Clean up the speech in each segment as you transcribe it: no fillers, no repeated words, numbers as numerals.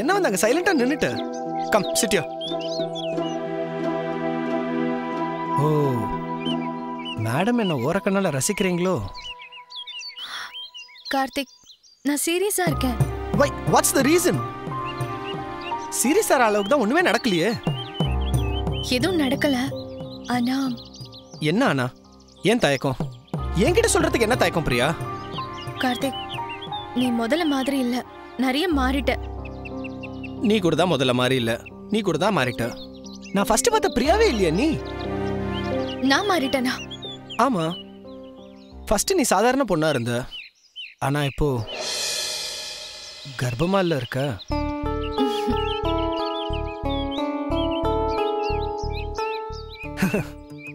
என்ன வந்து அங்க சைலண்டா நின்னுட்டு? Come sit here. Oh, madam என்ன ஓரக்கண்ணால ரசிக்கிறீங்களோ? கார்த்திக், நான் சீரியஸா இருக்கேன். Why, what's the reason? சீரியஸா அளவுக்கு தான் ஒண்ணுமே நடக்கலையே. எதுவும் நடக்கல. ஆனா என்ன ஆனா? ஏன் தயக்கம்? என்கிட்ட சொல்றதுக்கு என்ன தயக்கம் பிரியா? கார்த்திக், நீ முதல்ல மாதிரி இல்ல, நிறைய மாறிட்ட. நீ கூட தான் முதல்ல மாறி இல்ல, நீ கூட தான் மாறிட்ட. நான் ஃபர்ஸ்ட் பார்த்த பிரியாவே இல்லையா நீ? நான் மாறிட்டேனா? ஆமா, ஃபர்ஸ்ட் நீ சாதாரண பொண்ணா இருந்த, ஆனா இப்போ கர்ப்பமா இல்ல இருக்க.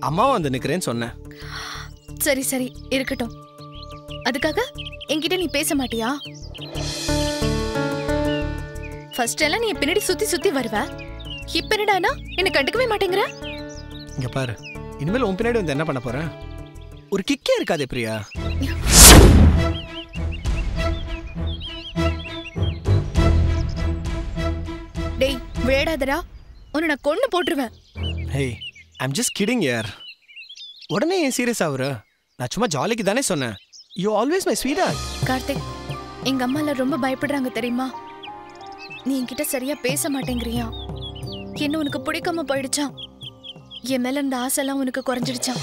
அம்மாவும் வந்து நிக்கிறேன்னு சொன்னேன். சரி சரி இருக்கட்டும். அதுக்காக என்கிட்ட நீ பேச மாட்டியா? ஃபர்ஸ்ட் எல்லாம் நீ பின்னாடி சுத்தி சுத்தி வருவ, இப்ப என்னடானா என்ன கண்டுக்கவே மாட்டேங்கிற. இங்க பாரு, இனிமேல் உன் பின்னாடி வந்து என்ன பண்ண போறேன்? ஒரு கிக்கே இருக்காதே பிரியா. டேய் விளையாடாதடா, உன்னை நான் கொன்னு போட்டுருவேன். ஹே, ஐம் ஜஸ்ட் கிடிங் யார். உடனே ஏன் சீரியஸ் ஆகுற? நான் சும்மா ஜாலிக்கு தானே சொன்னேன். You always my sweet heart. Karthik, எங்க அம்மா எல்லாம் ரொம்ப பயப்படுறாங்க தெரியுமா? நீ என்கிட்ட சரியா பேச மாட்டேங்கிறியா? என்ன உனக்கு பிடிக்காம போயிடுச்சான்? என் மேல இருந்த ஆசைலாம் உனக்கு குறைஞ்சிடுச்சான்?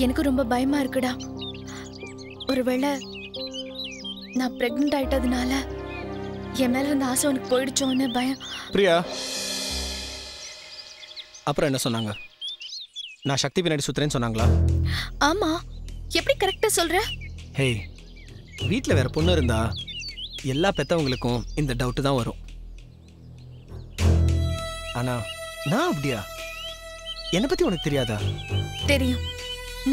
எனக்கு ரொம்ப பயமா இருக்குடா. ஒருவேளை நான் பிரெக்னென்ட் ஆயிட்டதுனால என் மேல இருந்த ஆசை உனக்கு போயிடுச்சோன்னு பயம். பிரியா, அப்புறம் என்ன சொன்னாங்க? நான் சக்தி பின்னாடி சுத்துறேன்னு சொன்னாங்களா? ஆமா, எப்படி கரெக்டா சொல்ற? ஹே, வீட்டில் வேற பொண்ணு இருந்தா எல்லா பெத்தவங்களுக்கும் இந்த டவுட் தான் வரும். ஆனா நான் அப்படியா? என்னை பத்தி உனக்கு தெரியாதா? தெரியும்,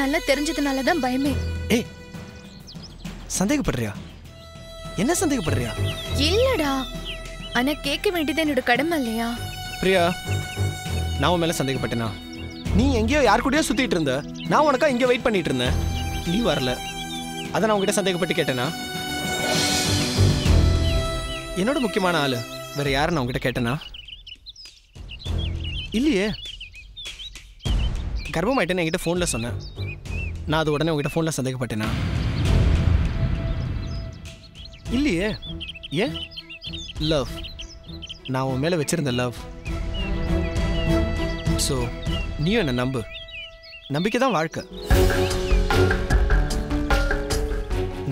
நல்லா தெரிஞ்சதுனால தான் பயமே. ஏய், சந்தேகப்படுறியா? என்ன சந்தேகப்படுறியா? இல்லடா, ஆனா கேட்க வேண்டியது என்னோட கடமை இல்லையா? பிரியா, நான் உன் மேல சந்தேகப்பட்டேனா? நீ எங்கேயோ யார் கூடயோ சுத்திட்டு இருந்த, நான் உனக்கா இங்கே வெயிட் பண்ணிட்டு இருந்தேன், நீ வரல. அதை நான் உங்ககிட்ட சந்தேகப்பட்டு கேட்டேனா? என்னோட முக்கியமான ஆளு வேற யாரை நான் உங்ககிட்ட கேட்டேனா? இல்லையே. கர்ப்பமாயிட்டேன்னு என்கிட்ட ஃபோனில் சொன்னேன், நான் அது உடனே உங்ககிட்ட ஃபோனில் சந்தேகப்பட்டேனா? இல்லையே. ஏன்? லவ், நான் உன் மேலே வச்சிருந்த லவ். ஸோ நீயும் என்ன நம்பு. நம்பிக்கை தான் வாழ்க்கை.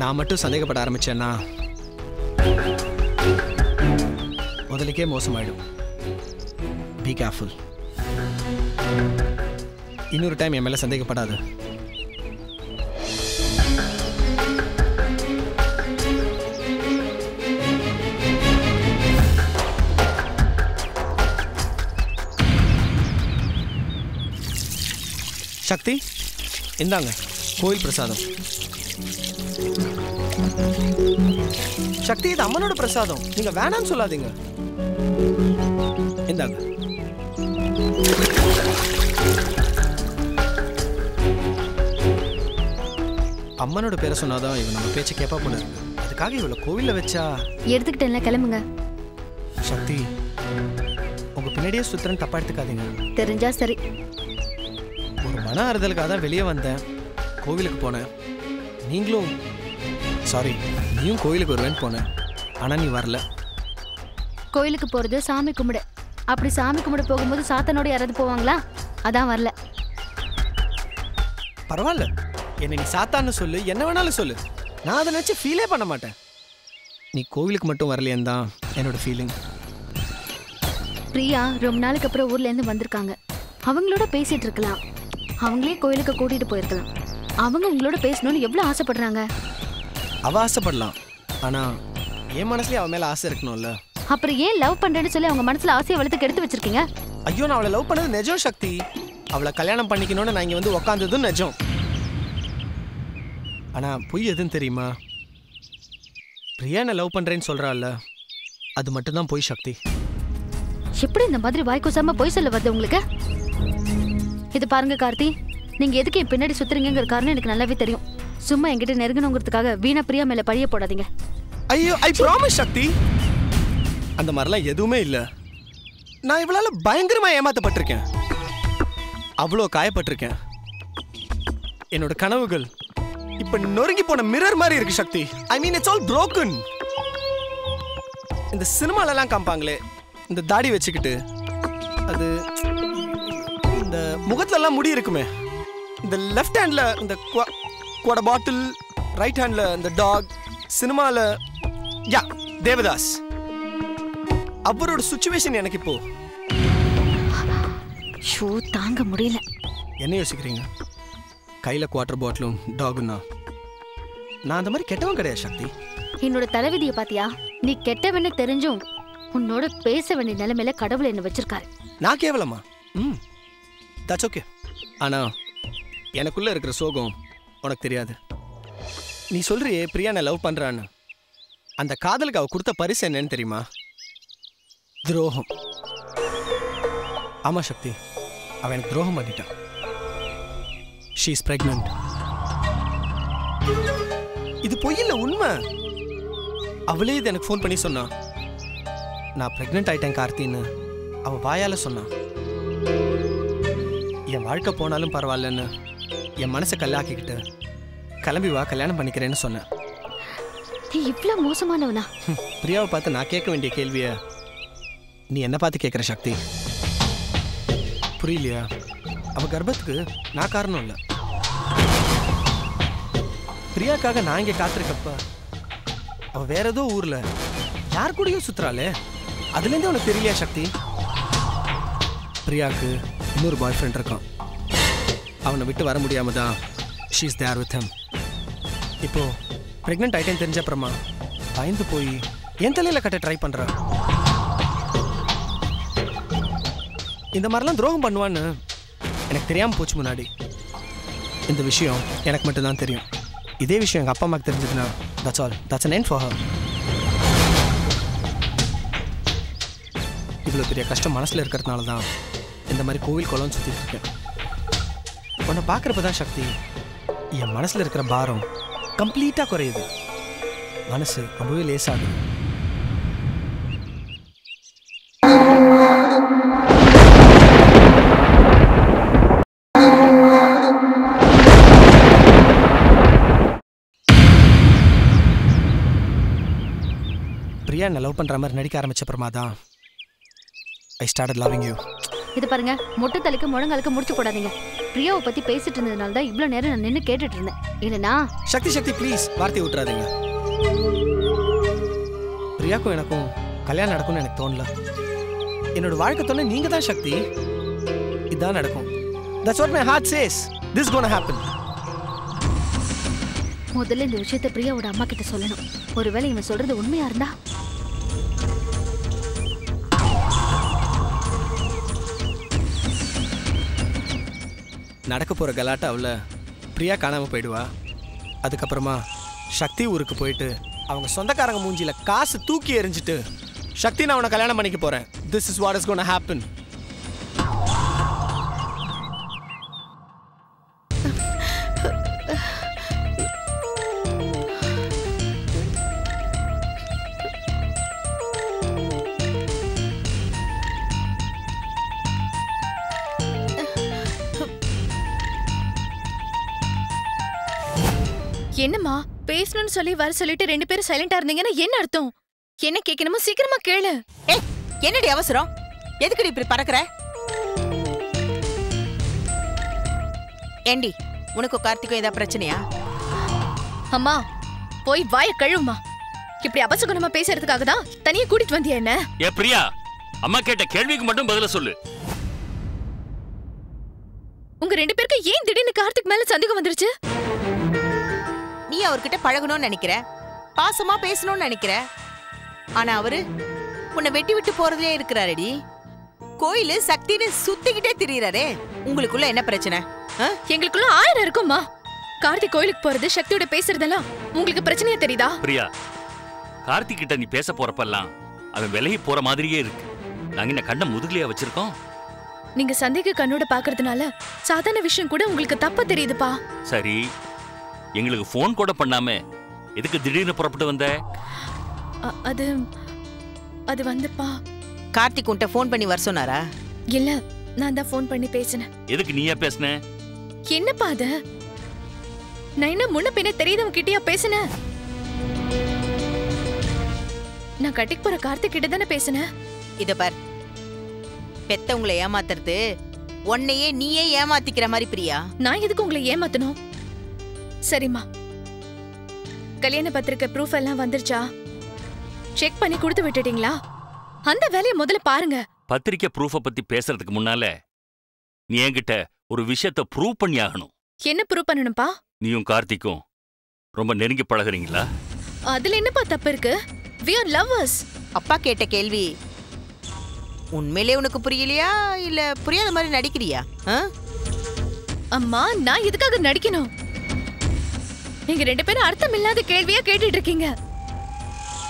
நான் மட்டும் சந்தேகப்பட ஆரம்பிச்சேன்னா முதலுக்கே மோசமாயிடும். Be careful. இன்னொரு டைம் என் மேலே சந்தேகப்படாது. சக்தி, இந்தாங்க கோயில் பிரசாதம். சக்தி, இது அம்மனோட பிரசாதம், நீங்க வேணாம்னு சொல்லாதீங்க. இந்தாங்க. அம்மனோட பேரை சொன்னாதான் இவன் நம்ம பேச்சை கேப்பா போல இருக்கு. அதுக்காக இவ்வளவு கோவில்ல வச்சா எடுத்துக்கிட்டேன்ல, கிளம்புங்க. சக்தி, உங்க பின்னாடியே சுத்துறேன்னு தப்பா எடுத்துக்காதீங்க. தெரிஞ்சா சரி. ஒரு மன ஆறுதலுக்காக தான் வெளியே வந்தேன், கோவிலுக்கு போனேன். நீங்களும் சாரி, நீயும் கோவிலுக்கு வருவேன்னு போனேன், ஆனா நீ வரல. கோயிலுக்கு போறது சாமி கும்பிட. அப்படி சாமி கும்பிட போகும்போது சாத்தனோட யாராவது போவாங்களா? அதான் வரல. பரவாயில்ல, என்னை நீ சாத்தான்னு சொல்லு, என்ன வேணாலும் சொல்லு, நான் அதை நினச்சி ஃபீலே பண்ண மாட்டேன். நீ கோவிலுக்கு மட்டும் வரலையேன்னு தான் என்னோட ஃபீலிங். பிரியா ரொம்ப நாளுக்கு அப்புறம் ஊர்ல இருந்து வந்திருக்காங்க. அவங்களோட பேசிட்டு இருக்கலாம், அவங்களே கோயிலுக்கு கூட்டிட்டு போயிருக்கலாம். அவங்க உங்களோட பேசணும்னு எவ்வளவு ஆசைப்படுறாங்க. அவ ஆசைப்படலாம், ஆனா என் மனசுலயே அவ மேல ஆசை இருக்கணும்ல. அப்புறம் ஏன் லவ் பண்றேன்னு சொல்லி அவங்க மனசுல ஆசையை வளர்த்து கெடுத்து வச்சிருக்கீங்க? ஐயோ, நான் அவளை லவ் பண்ணது நிஜம் சக்தி. அவளை கல்யாணம் பண்ணிக்கணும்னு நான் இங்க வந்து உக்காந்ததும் நிஜம். ஆனா பொய் எதுன்னு தெரியுமா? பிரியா என்ன லவ் பண்றேன்னு சொல்றாள்ல, அது மட்டும்தான் பொய் சக்தி. எப்படி இந்த மாதிரி வாய்க்குசாம பொய் சொல்ல வருது உங்களுக்கு? இது பாருங்க கார்த்தி, நீங்க எதுக்கு என் பின்னாடி சுத்துறீங்கிற காரணம் எனக்கு நல்லாவே தெரியும். சும்மா என்கிட்ட நெருங்கணுங்கிறதுக்காக வீணா பிரியா மேல பழிய போடாதீங்க. ஐயோ, ஐ ப்ராமிஸ் சக்தி, அந்த மாதிரிலாம் எதுவுமே இல்ல. நான் இவளால பயங்கரமா ஏமாத்தப்பட்டிருக்கேன், அவ்வளோ காயப்பட்டிருக்கேன். என்னோட கனவுகள் இப்ப நொறுங்கி போன மிரர் மாதிரி இருக்கு சக்தி. ஐ மீன் இட்ஸ் ஆல் broken. இந்த சினிமாலெல்லாம் காமிப்பாங்களே இந்த தாடி வச்சுக்கிட்டு, அது இந்த முகத்துல எல்லாம் முடி இருக்குமே, இந்த லெஃப்ட் ஹேண்ட்ல இந்த குவாட பாட்டில், ரைட் ஹேண்ட்ல இந்த டாக், சினிமால யா தேவதாஸ், அவரோட சுச்சுவேஷன் எனக்கு இப்போ. ஷோ தாங்க முடியல. என்ன யோசிக்கிறீங்க? கையில குவார்டர் பாட்டிலும் டாகுன்னா நான் அந்த மாதிரி கெட்டவன் கிடையாது சக்தி. என்னோட தலைவிதியை பாத்தியா? நீ கெட்டவன்னு தெரிஞ்சும் உன்னோட பேச வேண்டிய நிலைமையில கடவுள் என்ன வச்சிருக்காரு. நான் கேவலமா? That's okay. ஆனா எனக்குள்ள இருக்கிற சோகம் உனக்கு தெரியாது. நீ சொல்றியே பிரியா நான் லவ் பண்றான்னு, அந்த காதலுக்கு அவ கொடுத்த பரிசு என்னன்னு தெரியுமா? துரோகம். ஆமா சக்தி, அவன் எனக்கு துரோகம் பண்ணிட்டான். She is pregnant. இது பொய்யில்ல, உண்மை. அவளே இது எனக்கு ஃபோன் பண்ணி சொன்னா. நான் பிரெக்னன்ட் ஆயிட்டேன் கார்த்தின்னு அவ வாயால சொன்னான். என் வாழ்க்கை போனாலும் பரவாயில்லன்னு என் மனசை கல்லாக்கிக்கிட்டு கிளம்பி வா கல்யாணம் பண்ணிக்கிறேன்னு சொன்னேன். நீ இவ்வளவு மோசமானவனா? பிரியாவை பார்த்து நான் கேட்க வேண்டிய கேள்விய நீ என்ன பார்த்து கேட்குற சக்தி? புரியலையா? அவ கர்ப்பத்துக்கு நான் காரணம் இல்லை. பிரியாக்காக நான் இங்கே காத்திருக்கப்ப அவ வேற ஏதோ ஊர்ல யார் கூடயும் சுத்துறாளே, அதுலேருந்தே உனக்கு தெரியலையா சக்தி? பிரியாவுக்கு இன்னொரு பாய் ஃப்ரெண்ட் இருக்கான். அவனை விட்டு வர முடியாம தான் she is there with him. இப்போ பிரெக்னென்ட் ஆயிட்டேன்னு தெரிஞ்ச அப்புறமா பயந்து போய் என் தலையில கட்ட ட்ரை பண்ற. இந்த மாதிரிலாம் துரோகம் பண்ணுவான்னு எனக்கு தெரியாம போச்சு முன்னாடி. இந்த விஷயம் எனக்கு மட்டும்தான் தெரியும். இதே விஷயம் எங்க அப்பா அம்மாக்கு தெரிஞ்சதுன்னா that's an end for her. இவ்வளோ பெரிய கஷ்டம் மனசுல இருக்கிறதுனால தான் இந்த மாதிரி கோவில் குளம்னு சுத்திட்டு இருக்கேன். உன்னை பார்க்குறப்ப தான் சக்தி, என் மனசுல இருக்கிற பாரம் கம்ப்ளீட்டா குறையுது. மனசு ரொம்பவே லேசாகுது. பிரியா என்ன லவ் பண்ற மாதிரி நடிக்க ஆரம்பிச்ச அப்புறமா தான் I started loving you. இது பாருங்க, மொட்டை தலைக்கு முழங்காலுக்கு முடிச்சு போடாதீங்க. பிரியாவை பத்தி பேசிட்டு இருந்ததுனால தான் இவ்வளவு நேரம் நான் நின்று கேட்டுட்டு இருந்தேன். இல்லனா சக்தி ப்ளீஸ் வார்த்தையை விட்டுறாதீங்க. பிரியாக்கும் எனக்கும் கல்யாணம் நடக்கும்னு எனக்கு தோணல. என்னோட வாழ்க்கை தோண நீங்க தான் சக்தி. இதான் நடக்கும். That's what my heart says. This is gonna happen. முதல்ல இந்த விஷயத்தை பிரியாவோட அம்மா கிட்ட சொல்லணும். ஒருவேளை இவன் சொல்றது உண்மையா இருந்தா நடக்க போற கலாட்டாவில் பிரியா காணாம போயிடுவா. அதுக்கப்புறமா சக்தி ஊருக்கு போயிட்டு அவங்க சொந்தக்காரங்க மூஞ்சில காசு தூக்கி எறிஞ்சிட்டு சக்தி நான் உன்னை கல்யாணம் பண்ணிக்க போறேன். This is what is gonna happen. என்னம்மா பேசணும்னு சொல்லி வர சொல்லிட்டு ரெண்டு பேரும் சைலண்டா இருந்தீங்கன்னா என்ன அர்த்தம்? என்ன கேட்கணுமோ சீக்கிரமா கேளு. ஏய், என்னடி அவசரம்? எதுக்குடி இப்படி பறக்குற? ஏண்டி, உனக்கு கார்த்திக்கும் ஏதாவது பிரச்சனையா? அம்மா போய் வாய கழுவுமா. இப்படி அபசகுணமா பேசுறதுக்காக தான் தனியா கூட்டிட்டு வந்தியா என்ன? ஏ பிரியா, அம்மா கேட்ட கேள்விக்கு மட்டும் பதில சொல்லு. உங்க ரெண்டு பேருக்கு ஏன் திடீர்னு கார்த்திக் மேல சந்தேகம் வந்துருச்சு? நீ அவர்கிட்ட பழகணும்னு நினைக்கிற, பாசமா பேசணும்னு நினைக்கிற. ஆனா அவரு உன்னை வெட்டி விட்டு போறதுலே இருக்கிறாரடி. கோயிலு சக்தின்னு சுத்திக்கிட்டே திரியறாரே. உங்களுக்குள்ள என்ன பிரச்சனை? எங்களுக்குள்ள 1000 இருக்கும்மா. கார்த்திக் கோயிலுக்கு போறது, சக்தியோட பேசுறதெல்லாம் உங்களுக்கு பிரச்சனையா தெரியுதா? பிரியா, கார்த்திக் கிட்ட நீ பேச போறப்பெல்லாம் அவன் விலகி போற மாதிரியே இருக்கு. நாங்க என்ன கண்ண முதுகுலையா வச்சிருக்கோம்? நீங்க சந்தேக கண்ணோட பாக்குறதுனால சாதாரண விஷயம் கூட உங்களுக்கு தப்பா தெரியுதுப்பா. சரி, எங்களுக்கு போன் கூட பண்ணாம எதுக்கு திடீர்னு புறப்பட்டு வந்த? அது அது வந்துப்பா. கார்த்திக் உன்கிட்ட ஃபோன் பண்ணி வர சொன்னாரா? இல்ல, நான் தான் ஃபோன் பண்ணி பேசினேன். எதுக்கு நீயா பேசுன? என்னப்பா அது? நான் என்ன முன்ன பின்ன தெரியாதவங்க கிட்டயா பேசினேன்? நான் கட்டிக்கு போற கார்த்திக் கிட்ட தானே பேசினேன். இத பார், பெத்தவங்களை ஏமாத்துறது உன்னையே நீயே ஏமாத்திக்கிற மாதிரி பிரியா. நான் எதுக்கு உங்களை ஏமாத்தணும்? சரிம்மா, கல்யாண பத்திரிக்கை ப்ரூஃப் எல்லாம் வந்துருச்சா? செக் பண்ணி கொடுத்து விட்டுட்டீங்களா? அந்த வேலையை முதல்ல பாருங்க. பத்திரிக்கை ப்ரூஃப பத்தி பேசுறதுக்கு முன்னால நீ என்கிட்ட ஒரு விஷயத்தை ப்ரூவ் பண்ணி ஆகணும். என்ன ப்ரூவ் பண்ணணும்பா? நீயும் கார்த்திக்கும் ரொம்ப நெருங்கி பழகுறீங்களா? அதுல என்னப்பா தப்பு இருக்கு? we are lovers. அப்பா கேட்ட கேள்வி உண்மையிலே உனக்கு புரியலையா இல்ல புரியாத மாதிரி நடிக்கிறியா? அம்மா, நான் எதுக்காக நடிக்கணும்? நீங்க ரெண்டு பேரும் அர்த்தம் இல்லாத கேள்வியா கேட்டுட்டு இருக்கீங்க.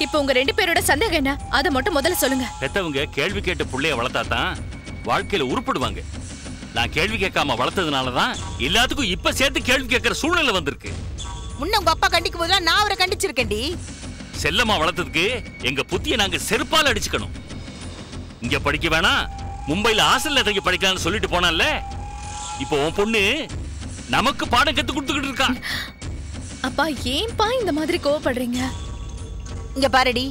இப்போ உங்க ரெண்டு பேரோட சந்தேகம் என்ன? அதை மட்டும் முதல்ல சொல்லுங்க. பெத்தவங்க கேள்வி கேட்ட புள்ளைய வளர்த்தாதான் வாழ்க்கையில உருப்படுவாங்க. நான் கேள்வி கேட்காம வளர்த்ததுனாலதான் எல்லாத்துக்கும் இப்ப சேர்த்து கேள்வி கேட்கிற சூழ்நிலை வந்திருக்கு. முன்ன உங்க அப்பா கண்டிக்கும் போதுலாம் நான் அவரை கண்டிச்சிருக்கேன்டி. செல்லமா வளர்த்ததுக்கு எங்க புத்திய நாங்க செருப்பால் அடிச்சுக்கணும். இங்க படிக்க வேணாம், மும்பைல ஹாஸ்டல்ல தங்கி படிக்கலாம்னு சொல்லிட்டு போனால, இப்போ உன் பொண்ணு நமக்கு பாடம் கத்து கொடுத்துக்கிட்டு இருக்கா. அப்பா, ஏன்பா இந்த மாதிரி கோவப்படுறீங்க? இங்க பாருடி,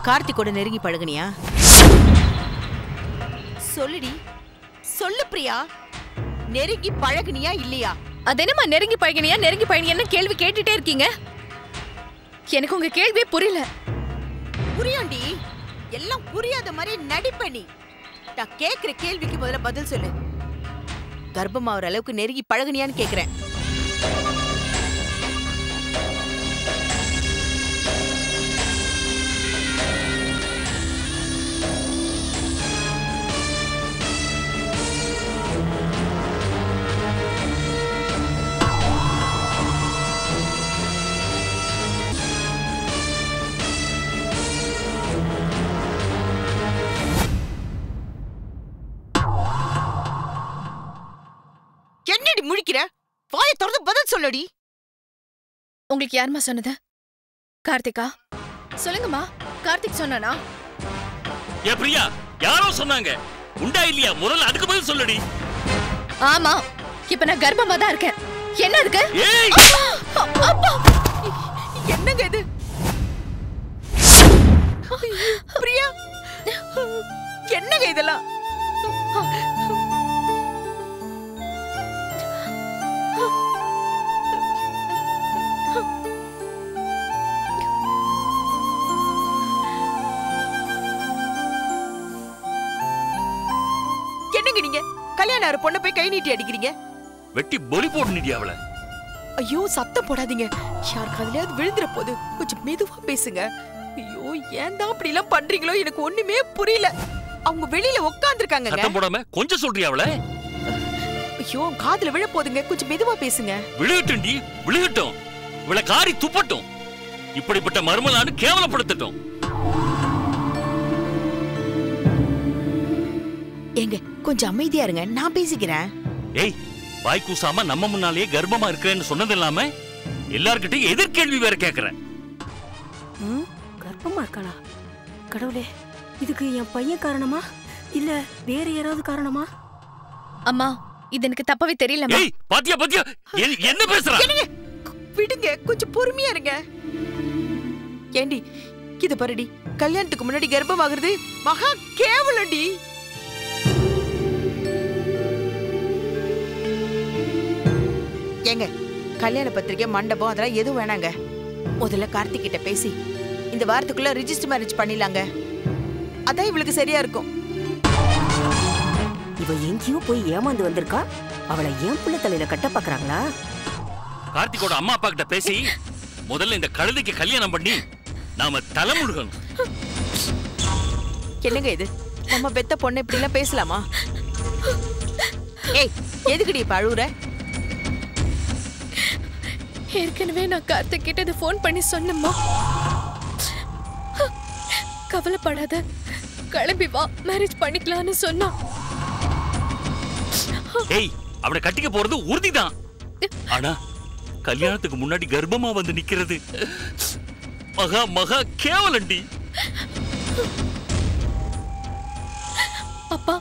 கார்த்திகோட நெருங்கி பழகுனியா? சொல்லுடி, சொல்லு பிரியா, நெருங்கி பழகுனியா இல்லையா? அது என்னமா நெருங்கி பழகினியா நெருங்கி பழகினியா கேள்வி கேட்டுட்டே இருக்கீங்க? எனக்கு உங்க கேள்வியே புரியல. புரியாண்டி, எல்லாம் புரியாத மாதிரி நடிப்ப நீ. நான் கேக்குற கேள்விக்கு முதல்ல பதில் சொல்லு. கர்ப்பமாவற அளவுக்கு நெருங்கி பழகுனியான்னு கேக்குறேன். என்னடி முழிக்கிற? வாயை திறந்து பதில் சொல்லடி. உங்களுக்கு யாருமா சொன்னது? கார்த்திகா? சொல்லுங்கம்மா, கார்த்திக் சொன்னானா? ஏ பிரியா, யாரோ சொன்னாங்க. உண்டா இல்லையா? முதல்ல அதுக்கு பதில் சொல்லடி. ஆமா, இப்ப நான் கர்ப்பமா தான் இருக்கேன். என்ன இருக்கு? ஏய், அப்பா, என்னங்க இது? பிரியா, என்னங்க இதெல்லாம்? என்னங்க நீங்க கல்யாணம் ஆற பொண்ணை போய் கை நீட்டி அடிக்கிறீங்க? வெட்டி பொலி போடுனியா அவளை? ஐயோ, சத்தம் போடாதீங்க. யார் காதுலயாவது விழுந்துற போது. கொஞ்சம் மெதுவா பேசுங்க. ஐயோ, ஏன் தான் அப்படி எல்லாம் பண்றீங்களோ எனக்கு ஒண்ணுமே புரியல. அவங்க வெளியில உட்கார்ந்திருக்காங்க. சத்தம் போடாம கொஞ்சம் சொல்றியா அவளை? ஐயோ, காதுல விழ போதுங்க. கொஞ்சம் மெதுவா பேசுங்க. விழுகட்டும்டி, விழுகட்டும். இவளை காரி துப்பட்டும். இப்படிப்பட்ட மர்மலான்னு கேவலப்படுத்தட்டும். ஏங்க, கொஞ்சம் அமைதியா இருங்க, நான் பேசிக்கிறேன். ஏய், வாய் கூசாம நம்ம முன்னாலேயே கர்ப்பமா இருக்கேன்னு சொன்னது இல்லாம எல்லார்கிட்டயும் எதிர்கேள்வி வேற கேக்குறேன். கர்ப்பமா இருக்காளா? கடவுளே, இதுக்கு என் பையன் காரணமா இல்ல வேற யாராவது காரணமா? அம்மா, இது எனக்கு தப்பாவே தெரியலமா. ஏய், பாத்தியா பாத்தியா என்ன பேசுறா? விடுங்க, கொஞ்சம் பொறுமையா இருங்க. ஏண்டி, இது பாருடி, கல்யாணத்துக்கு முன்னாடி கர்ப்பமாகிறது மகா கேவலடி. ஏங்க, கல்யாண பத்திரிக்கை, மண்டபம் அதெல்லாம் எதுவும் வேணாங்க. முதல்ல கார்த்திக் கிட்ட பேசி இந்த வாரத்துக்குள்ள ரிஜிஸ்டர் மேரேஜ் பண்ணிடலாங்க. அதான் இவளுக்கு சரியா இருக்கும். இவ எங்கேயோ போய் ஏமாந்து வந்திருக்கா. அவளை ஏன் புள்ள தலையில கட்ட பாக்குறாங்களா? கார்த்திகோட அம்மா அப்பா கிட்ட பேசி முதல்ல இந்த கழுதைக்கு கல்யாணம் பண்ணி நாம தலைமுழுகணும். என்னங்க இது? நம்ம பெத்த பொண்ணு இப்படி எல்லாம் பேசலாமா? ஏய், எதுக்குடி இப்ப அழுவுற? ஏற்கனவே நான் கார்த்திக் கிட்ட ஃபோன் பண்ணி சொன்னம்மா. கவலைப்படாத, கிளம்பி வா, மேரேஜ் பண்ணிக்கலாம்னு சொன்னா. ஏய், அவனை கட்டிக்க போறது உறுதிதான். ஆனா கல்யாணத்துக்கு முன்னாடி கர்ப்பமா வந்து நிக்கிறது மகா மகா கேவலண்டி. அப்பா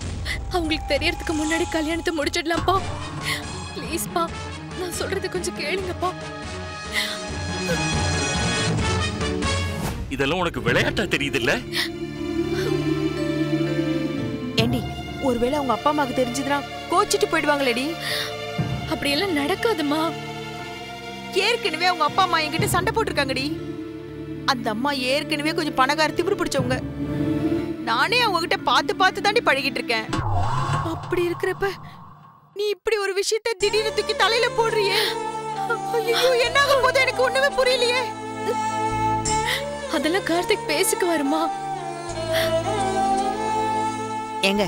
அவங்களுக்கு தெரியறதுக்கு முன்னாடி கல்யாணத்தை முடிச்சிடலாம்ப்பா. ப்ளீஸ்ப்பா, நான் சொல்றது கொஞ்சம் கேளுங்கப்பா. இதெல்லாம் உனக்கு விளையாட்டா தெரியுதுல்ல? ஏண்டி, ஒருவேளை அவங்க அப்பா அம்மாக்கு தெரிஞ்சதுன்னா கோச்சிட்டு போயிடுவாங்களேடி. அப்படியெல்லாம் நடக்காதுமா. ஏற்கனவே அவங்க அப்பா அம்மா என்கிட்ட சண்டை போட்டிருக்காங்கடி. அந்த அம்மா ஏற்கனவே கொஞ்சம் பணக்கார திமிரு பிடிச்சவங்க. நானே அவங்க கிட்ட பார்த்து பார்த்து தாண்டி பழகிட்டு இருக்கேன். அப்படி இருக்கிறப்ப நீ இப்படி ஒரு விஷயத்தை திடீர்னு தூக்கி தலையில போடுறியே. ஐயோ, என்ன ஆக போகுது எனக்கு ஒண்ணுமே புரியலையே. அதெல்லாம் கார்த்திக் பேசிக்கு வருமா? ஏங்க,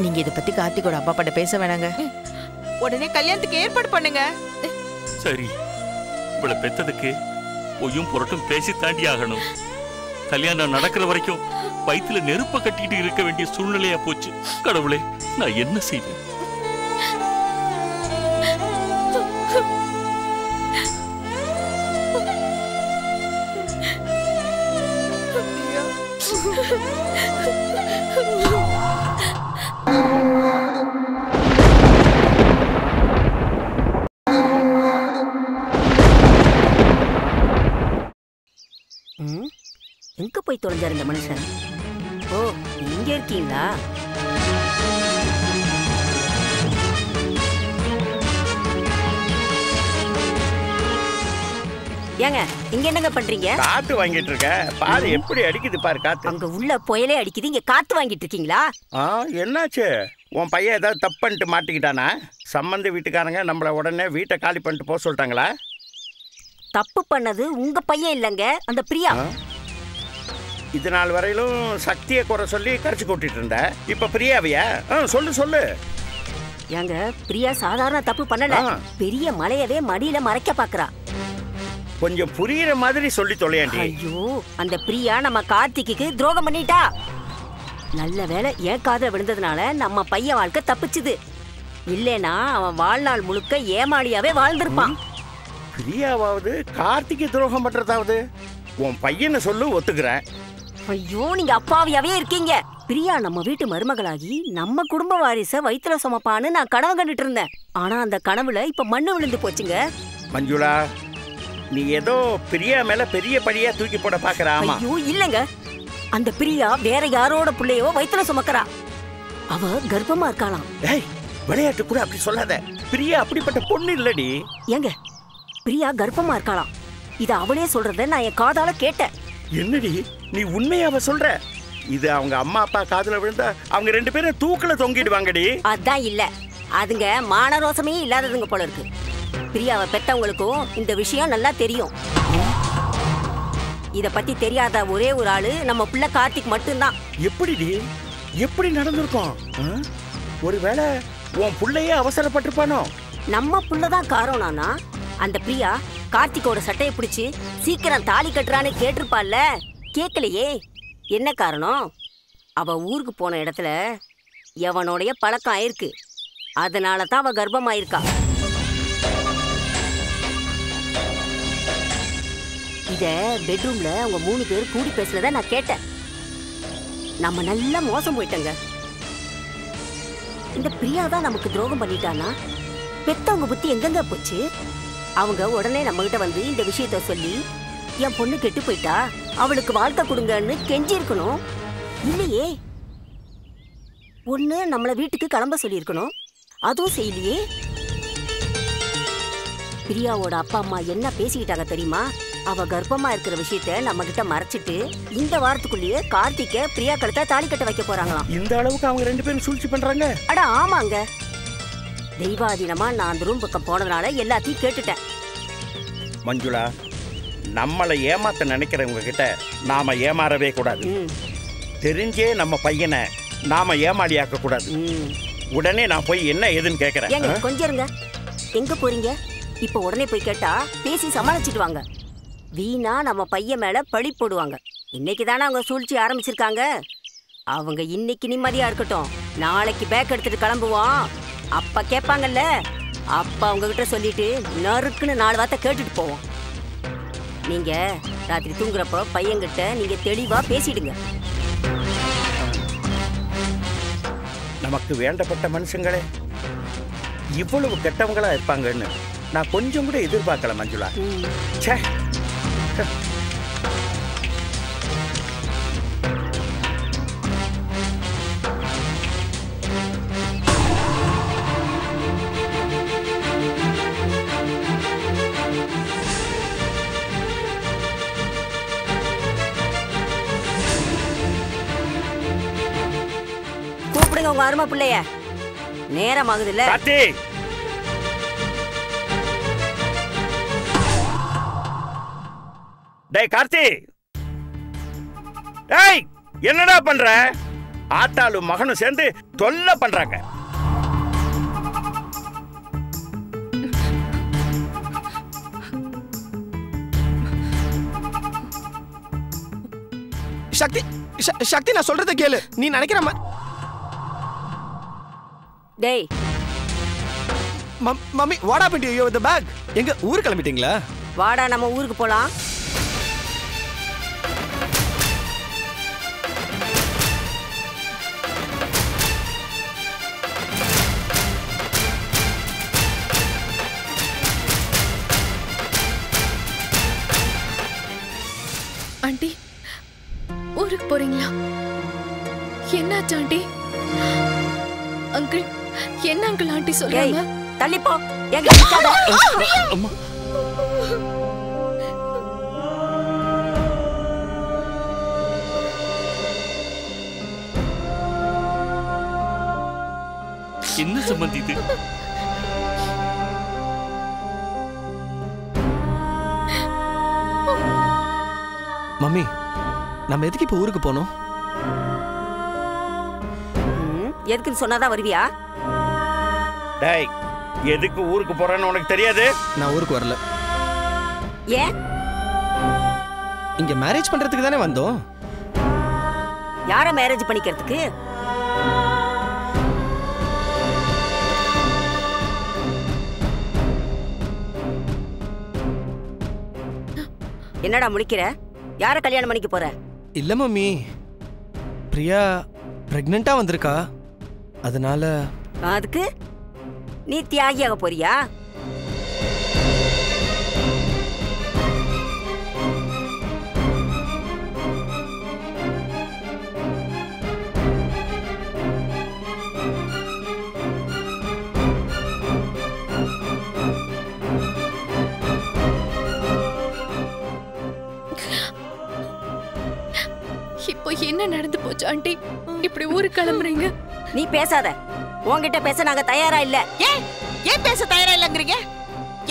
நீங்க இத பத்தி கார்த்திகோட அப்பா கிட்ட பேச வேணாங்க. உடனே கல்யாணத்துக்கு ஏற்பாடு பண்ணுங்க. சரி, இவளை பெத்ததுக்கு பொய்யும் புரட்டும் பேசி தாண்டி ஆகணும். கல்யாணம் நடக்கிற வரைக்கும் வயிற்றுல நெருப்ப கட்டிட்டு இருக்க வேண்டிய சூழ்நிலையா போச்சு. கடவுளே, நான் என்ன செய்வேன்? எங்க போய் தொலைஞ்சாரு இந்த மனுஷன்? ஓ, இங்க இருக்கீங்களா? ஏங்க, இங்க என்னங்க பண்றீங்க? காத்து வாங்கிட்டு இருக்க. பாரு எப்படி அடிக்குது பாரு காத்து. அங்க உள்ள புயலே அடிக்குது, இங்க காத்து வாங்கிட்டு இருக்கீங்களா? என்னாச்சு? உன் பையன் ஏதாவது தப்பு பண்ணிட்டு மாட்டிக்கிட்டானா? சம்பந்தி வீட்டுக்காரங்க நம்மள உடனே வீட்டை காலி பண்ணிட்டு போக சொல்லிட்டாங்களா? தப்பு பண்ணது உங்க பையன் இல்லங்க, அந்த பிரியா. இது நாள் வரையிலும் சக்தியை குறை சொல்லி கரைச்சி கூட்டிட்டு இருந்த. இப்ப பிரியாவையா? சொல்லு சொல்லு. ஏங்க, பிரியா சாதாரண தப்பு பண்ணல. பெரிய மலையவே மடியில மறைக்க பாக்குறா. கொஞ்சம் புரியுற மாதிரி சொல்லி தொலையாண்டி. ஐயோ, அந்த பிரியா நம்ம கார்த்திக்கு துரோகம் பண்ணிட்டா. நல்ல வேளை என் காதுல விழுந்ததுனால நம்ம பையன் வாழ்க்கை தப்பிச்சுது. இல்லைனா அவன் வாழ்நாள் முழுக்க ஏமாளியாவே வாழ்ந்திருப்பான். பிரியாவது கார்த்திகை துரோகம் பண்றதாவது? உன் பையனை சொல்லு, ஒத்துக்கிறேன். ஐயோ, நீங்க அப்பாவியாவே இருக்கீங்க. பிரியா நம்ம வீட்டு மருமகளாகி நம்ம குடும்ப வாரிச வயிற்றுல சுமப்பான்னு நான் கனவு கண்டுட்டு இருந்தேன். ஆனா அந்த கனவுல இப்ப மண்ணு விழுந்து போச்சுங்க. மஞ்சுளா, நீ ஏதோ பிரியா மேல பெரிய படியா தூக்கி போட பாக்குறாமா? ஐயோ இல்லங்க, அந்த பிரியா வேற யாரோட புள்ளையோ வயிற்றுல சுமக்கிறா. அவ கர்ப்பமா இருக்காளாம். ஏய், விளையாட்டு கூட அப்படி சொல்லாத. பிரியா அப்படிப்பட்ட பொண்ணு இல்லடி. ஏங்க, பிரியா கர்ப்பமா இருக்காளாம். இத அவளே சொல்றத நான் என் காதால கேட்டேன். என்னடி நீ உண்மையாவ சொல்ற? இது அவங்க அம்மா அப்பா காதுல விழுந்தா அவங்க ரெண்டு பேரும் தூக்குல தொங்கிடுவாங்கடி. அதான் இல்ல, அதுங்க மானரோசமே இல்லாததுங்க போல இருக்கு. பிரியாவை பெத்தவங்களுக்கும் இந்த விஷயம் நல்லா தெரியும். இத பத்தி தெரியாத ஒரே ஒரு ஆளு நம்ம பிள்ளை கார்த்திக் மட்டும்தான். எப்படிடி? எப்படி நடந்திருக்கும்? ஒருவேளை உன் பிள்ளையே அவசரப்பட்டிருப்பானோ? நம்ம புள்ளதான் காரணம்னா அந்த பிரியா கார்த்திகோட சட்டையை பிடிச்சு சீக்கிரம் தாலி கட்டுறான்னு கேட்டிருப்பாள்ல. கேட்கலையே. என்ன காரணம்? அவ ஊருக்கு போன இடத்துல எவனோடைய பழக்கம் ஆயிருக்கு. அதனால தான் அவ கர்ப்பமாயிருக்கா. இத பெட்ரூம்ல அவங்க 3 பேர் கூடி பேசுனத நான் கேட்டேன். நம்ம நல்லா மோசம் போயிட்டங்க. இந்த பிரியா தான் நமக்கு துரோகம் பண்ணிட்டானா? பெத்தவங்க புத்தி எங்கெங்க போச்சு? அவங்க உடனே நம்ம கிட்ட வந்து இந்த விஷயத்த சொல்லி என் பொண்ணு கெட்டு போயிட்டா, அவளுக்கு வாழ்க்கை கொடுங்கன்னு கெஞ்சி இருக்கணும். இல்லையே, ஒண்ணு நம்மள வீட்டுக்கு கிளம்ப சொல்லி இருக்கணும். அதுவும் செய்யலையே. பிரியாவோட அப்பா அம்மா என்ன பேசிக்கிட்டாங்க தெரியுமா? அவ கர்ப்பமா இருக்கிற விஷயத்த நம்ம கிட்ட மறைச்சிட்டு இந்த வாரத்துக்குள்ளேயே கார்த்திகை பிரியா கழுத்த தாலி கட்ட வைக்க போறாங்களாம். இந்த அளவுக்கு அவங்க ரெண்டு பேரும் சூழ்ச்சி பண்றாங்க? அட ஆமாங்க. தெய்வாதீனமா நான் அந்த ரூம் பக்கம் போனதுனால எல்லாத்தையும் கேட்டுட்டேன். மஞ்சுளா, நம்மளை ஏமாத்த நினைக்கிறவங்க கிட்ட நாம ஏமாறவே கூடாது. தெரிஞ்சே நம்ம பையனை நாம ஏமாளியாக்க கூடாது. உடனே நான் போய் என்ன ஏதுன்னு கேக்குறேன். கொஞ்சம் இருங்க. எங்க போறீங்க? இப்ப உடனே போய் கேட்டா பேசி சமாளிச்சுட்டு வாங்க. வீணா நம்ம பையன் மேல பழி போடுவாங்க. இன்னைக்கு தானே அவங்க சூழ்ச்சி ஆரம்பிச்சிருக்காங்க. அவங்க இன்னைக்கு நிம்மதியா இருக்கட்டும். நாளைக்கு பேக் எடுத்துட்டு கிளம்புவோம். அப்ப கேட்பாங்கல்ல, அப்பா உங்ககிட்ட சொல்லிட்டு நறுக்குன்னு 4 வார்த்தை கேட்டுட்டு போவோம். நீங்க ராத்திரி தூங்குறப்போ பையன்கிட்ட நீங்க தெளிவா பேசிடுங்க. நமக்கு வேண்டப்பட்ட மனுஷங்களே இவ்வளவு கெட்டவங்களா இருப்பாங்கன்னு நான் கொஞ்சம் கூட எதிர்பார்க்கல மஞ்சுளா. ச்சே. கூப்பிடுங்க உங்க அருமை பிள்ளைய. நேரம் ஆகுதுல்ல. கார்த்தி, டேய் கார்த்தி, டேய் என்னடா பண்ற? ஆத்தாளும் மகனும் சேர்ந்து தொல்லை பண்றாங்க. சக்தி சக்தி நான் சொல்றத கேளு. நீ நினைக்கிற டேய் mummy what happened to you with the bag? எங்க ஊருக்கு கிளம்பிட்டீங்களா? வாடா நம்ம ஊருக்கு போலாம். ஆண்டி ஊருக்கு போறீங்களா? என்னாச்சு ஆண்டி? அங்கிள் என்ன அங்கிள் ஆண்டி சொல்றாங்க? தள்ளி போ. எங்க நிக்காத. அம்மா என்ன சம்பந்தி இது? மம்மி நம்ம எதுக்கு இப்ப ஊருக்கு போனோம்? எதுக்குன்னு சொன்னாதான் வருவியா? டேய் எதுக்கு ஊருக்கு போறேன்னு உனக்கு தெரியாது? நான் ஊருக்கு வரல. ஏன்? இங்க மேரேஜ் பண்றதுக்கு தானே வந்தோம். யார மேரேஜ் பண்ணிக்கிறதுக்கு? என்னடா முடிக்கிற? யார கல்யாணம் பண்ணிக்க போற? இல்ல மம்மி, பிரியா பிரெக்னெண்டா வந்திருக்கா. அதனால அதுக்கு நீ தியாகியாக போறியா? இப்போ என்ன நடந்து போச்சு ஆண்டி? இப்படி ஊருக்கு கிளம்புறீங்க? நீ பேசாத. உன்கிட்ட பேச நாங்க தயாரா இல்ல. ஏன் பேச தயாரா இல்லங்கறீங்க?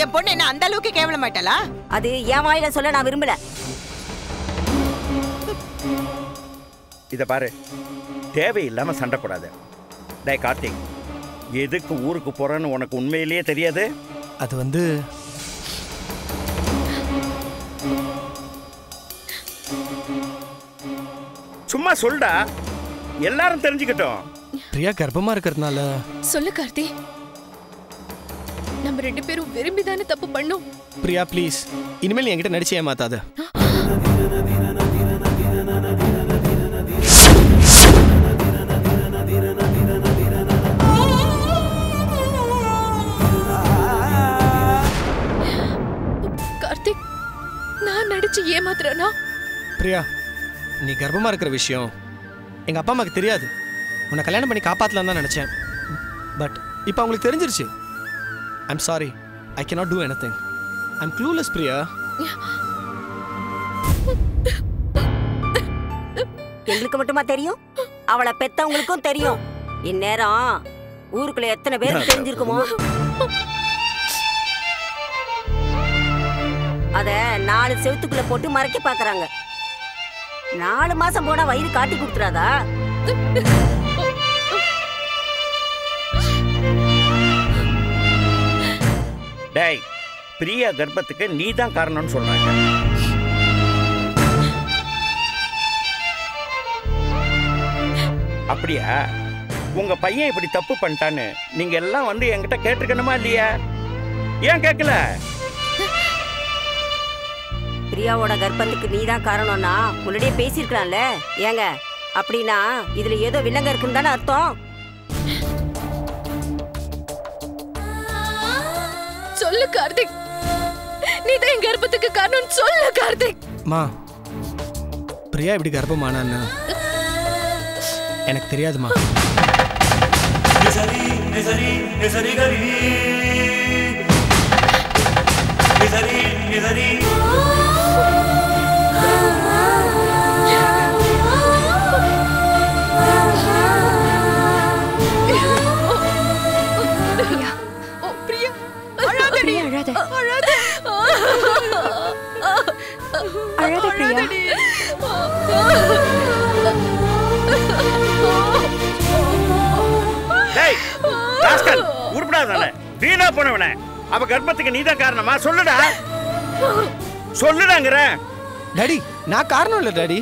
என் பொண்ணு என்ன அந்த அளவுக்கு கேவலமாயிட்டலா? அது என் வாயில சொல்ல நான் விரும்பல. இத பாரு, தேவையில்லாம சண்டை போடாத. டேய் கார்த்திக், எதுக்கு ஊருக்கு போறேன்னு உனக்கு உண்மையிலேயே தெரியாது? அது வந்து சும்மா சொல்டா, எல்லாரும் தெரிஞ்சுக்கிட்டோம். பிரியா கர்ப்பமா இருக்கிறதுனால. சொல்லு கார்த்தி. நம்ம 2 பேரும் விரும்பி தானே தப்பு பண்ணோம். பிரியா ப்ளீஸ், இனிமேல் நீ என்கிட்ட நடிச்சு ஏமாத்தாத. கார்த்திக், நான் நடிச்சு ஏமாத்துறேனா? பிரியா, நீ கர்ப்பமா இருக்கிற விஷயம் எங்க அப்பா அம்மாக்கு தெரியாது. உன்னை கல்யாணம் பண்ணி காப்பாத்தலாம் தான் நினைச்சேன். பட் இப்போ அவங்களுக்கு தெரிஞ்சிருச்சு. I'm sorry, I cannot do anything. I'm clueless Priya. எங்களுக்கு மட்டுமா தெரியும்? அவளை பெத்தவங்களுக்கும் தெரியும். இந்நேரம் ஊருக்குள்ள எத்தனை பேர் தெரிஞ்சிருக்குமோ? அத 4 செவத்துக்குள்ள போட்டு மறைக்க பாக்குறாங்க. 4 மாசம் போனா வயிறு காட்டி கொடுத்துறாதா? டேய், பிரியா கர்ப்பத்துக்கு நீ தான் காரணம்னு சொல்றாங்க. அப்படியா? உங்க பையன் இப்படி தப்பு பண்ணிட்டான்னு நீங்க எல்லாம் வந்து என்கிட்ட கேட்டிருக்கணுமா இல்லையா? ஏன் கேட்கல? பிரியாவோட கர்ப்பத்துக்கு நீதான் காரணம்னா முன்னாடியே பேசியிருக்கலாம்ல. ஏங்க அப்படின்னா இதுல ஏதோ வில்லங்க இருக்குன்னு தானே அர்த்தம். சொல்லு கார்த்திக், நீதான் என் கர்ப்பத்துக்கு காரணம். சொல்லு கார்த்திக். மா, பிரியா இப்படி கர்ப்பமானான்னு எனக்கு தெரியாதுமா. வீணா போனவன அவ கர்ப்பத்துக்கு நீதான் காரணமா? சொல்லுடா, சொல்லுடாங்கற. டாடி, நான் காரணம் இல்ல டாடி.